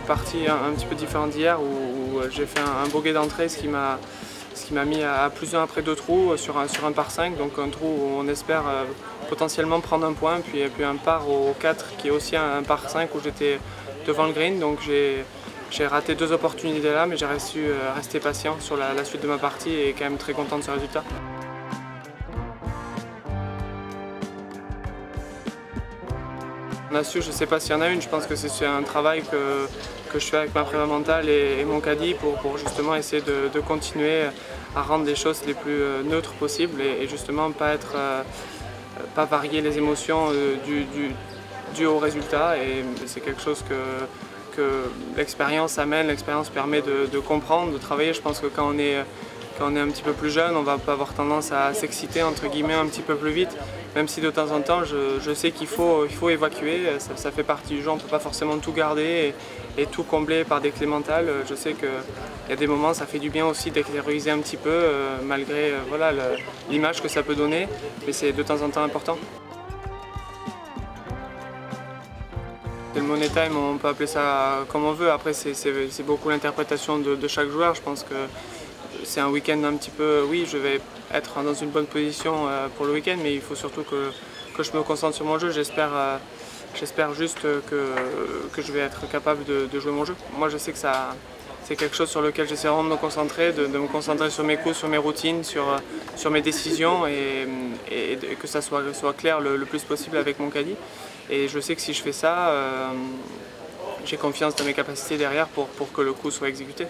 partie un petit peu différente d'hier où j'ai fait un bogey d'entrée, ce qui m'a mis à plus 1 après 2 trous sur un par 5, donc un trou où on espère potentiellement prendre un point, puis un par au 4 qui est aussi un par 5 où j'étais devant le green, donc j'ai raté 2 opportunités là, mais j'ai réussi à rester patient sur la suite de ma partie et quand même très content de ce résultat. En astuce, je ne sais pas s'il y en a une, je pense que c'est un travail que je fais avec ma prépa mentale et mon caddie pour justement essayer de continuer à rendre les choses les plus neutres possibles et justement pas varier les émotions dues au résultat. Et c'est quelque chose que l'expérience amène, l'expérience permet de comprendre, de travailler. Je pense que quand on est un petit peu plus jeune, on va pas avoir tendance à s'exciter entre guillemets un petit peu plus vite, même si de temps en temps je sais qu'il faut évacuer, ça fait partie du jeu, on ne peut pas forcément tout garder et tout combler par des clés mentales. Je sais qu'il y a des moments, ça fait du bien aussi d'extérioriser un petit peu, malgré voilà, l'image que ça peut donner, mais c'est de temps en temps important. Le money time, on peut appeler ça comme on veut, après c'est beaucoup l'interprétation de chaque joueur. Je pense que c'est un week-end un petit peu, oui, je vais être dans une bonne position pour le week-end, mais il faut surtout que je me concentre sur mon jeu. J'espère juste que je vais être capable de jouer mon jeu. Moi, je sais que c'est quelque chose sur lequel j'essaie vraiment de me concentrer, de me concentrer sur mes coups, sur mes routines, sur mes décisions et que ça soit clair le plus possible avec mon caddie. Et je sais que si je fais ça, j'ai confiance dans mes capacités derrière pour que le coup soit exécuté.